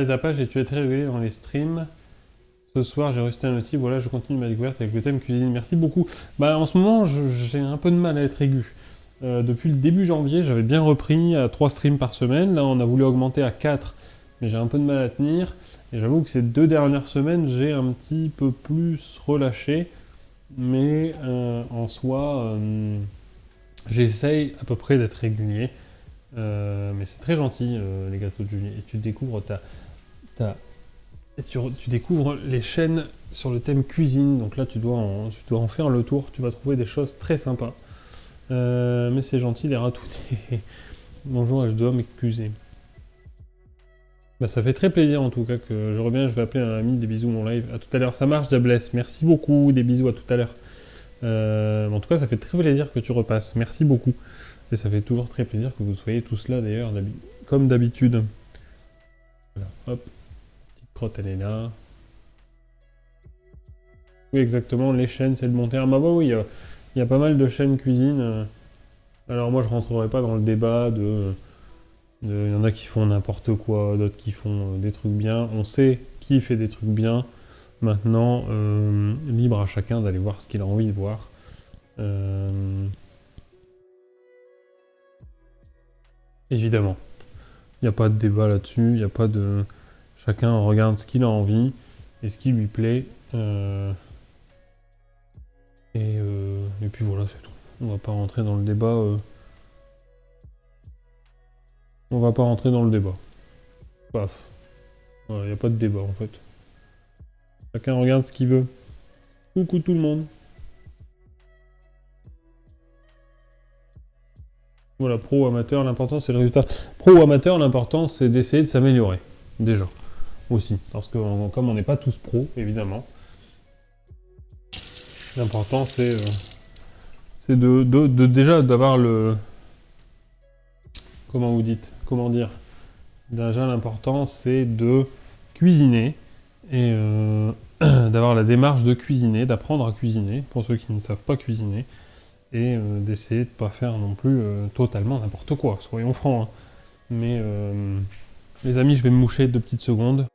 Ta page et tu es très régulier dans les streams. Ce soir, j'ai reçu un notif. Voilà, je continue ma découverte avec le thème cuisine. Merci beaucoup. Bah, en ce moment, j'ai un peu de mal à être aigu. Depuis le début janvier, j'avais bien repris à 3 streams par semaine. Là, on a voulu augmenter à 4, mais j'ai un peu de mal à tenir. Et j'avoue que ces 2 dernières semaines, j'ai un petit peu plus relâché. Mais en soi, j'essaye à peu près d'être régulier. Mais c'est très gentil, les gâteaux de Julie. Et tu découvres tu découvres les chaînes sur le thème cuisine. Donc là, tu dois en faire le tour. Tu vas trouver des choses très sympas. Mais c'est gentil, les ratous. Bonjour, je dois m'excuser. Bah, ça fait très plaisir en tout cas que je reviens. Je vais appeler un ami. Des bisous, mon live. À tout à l'heure. Ça marche, Jabless. Merci beaucoup. Des bisous, à tout à l'heure. En tout cas, ça fait très plaisir que tu repasses. Merci beaucoup. Et ça fait toujours très plaisir que vous soyez tous là d'ailleurs, comme d'habitude. Voilà, hop. Petite crotte, elle est là. Oui, exactement. Les chaînes, c'est le bon terme. Ah bah oui, il y a pas mal de chaînes cuisine. Alors moi, je rentrerai pas dans le débat il y en a qui font n'importe quoi, d'autres qui font des trucs bien. On sait qui fait des trucs bien. Maintenant, libre à chacun d'aller voir ce qu'il a envie de voir. Évidemment. Il n'y a pas de débat là-dessus, il n'y a pas de... Chacun regarde ce qu'il a envie et ce qui lui plaît. Et puis voilà, c'est tout. On va pas rentrer dans le débat. On va pas rentrer dans le débat. Paf. Voilà, il n'y a pas de débat en fait. Chacun regarde ce qu'il veut. Coucou tout le monde. Voilà, pro ou amateur, l'important c'est le résultat. Pro ou amateur, l'important c'est d'essayer de s'améliorer. Déjà. Aussi. Parce que comme on n'est pas tous pros, évidemment. L'important c'est déjà d'avoir le... Comment vous dites? Comment dire? Déjà l'important c'est de cuisiner et d'avoir la démarche de cuisiner, d'apprendre à cuisiner, pour ceux qui ne savent pas cuisiner, et d'essayer de ne pas faire non plus totalement n'importe quoi, soyons francs. Hein. Mais les amis, je vais me moucher 2 petites secondes.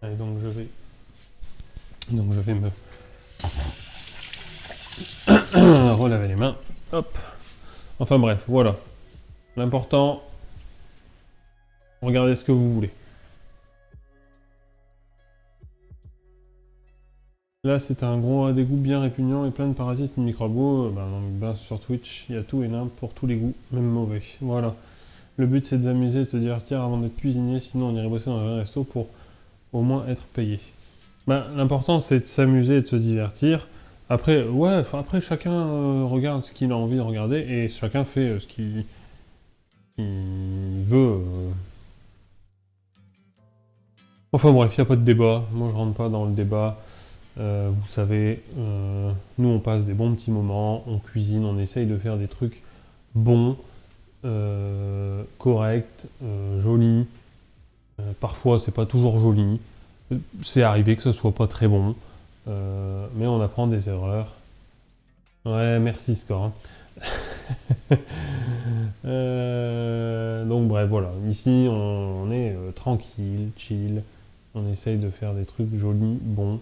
Et donc je vais me relaver les mains. Hop. Enfin bref, voilà. L'important, regardez ce que vous voulez. Là, c'est un gros dégoût bien répugnant et plein de parasites et microbes. Ben, sur Twitch, il y a tout et n'importe pour tous les goûts, même mauvais. Voilà. Le but, c'est de s'amuser, de se divertir avant d'être cuisinier, sinon on irait bosser dans un resto pour au moins être payé. Ben, l'important, c'est de s'amuser et de se divertir. Après, ouais, après chacun regarde ce qu'il a envie de regarder et chacun fait ce qu'il veut. Enfin bref, il n'y a pas de débat. Moi, je rentre pas dans le débat. Vous savez, nous, on passe des bons petits moments, on cuisine, on essaye de faire des trucs bons, corrects, jolis. Parfois, c'est pas toujours joli. C'est arrivé que ce soit pas très bon. Mais on apprend des erreurs. Ouais, merci Score. Hein. Donc bref, voilà. Ici, on est tranquille, chill. On essaye de faire des trucs jolis, bons.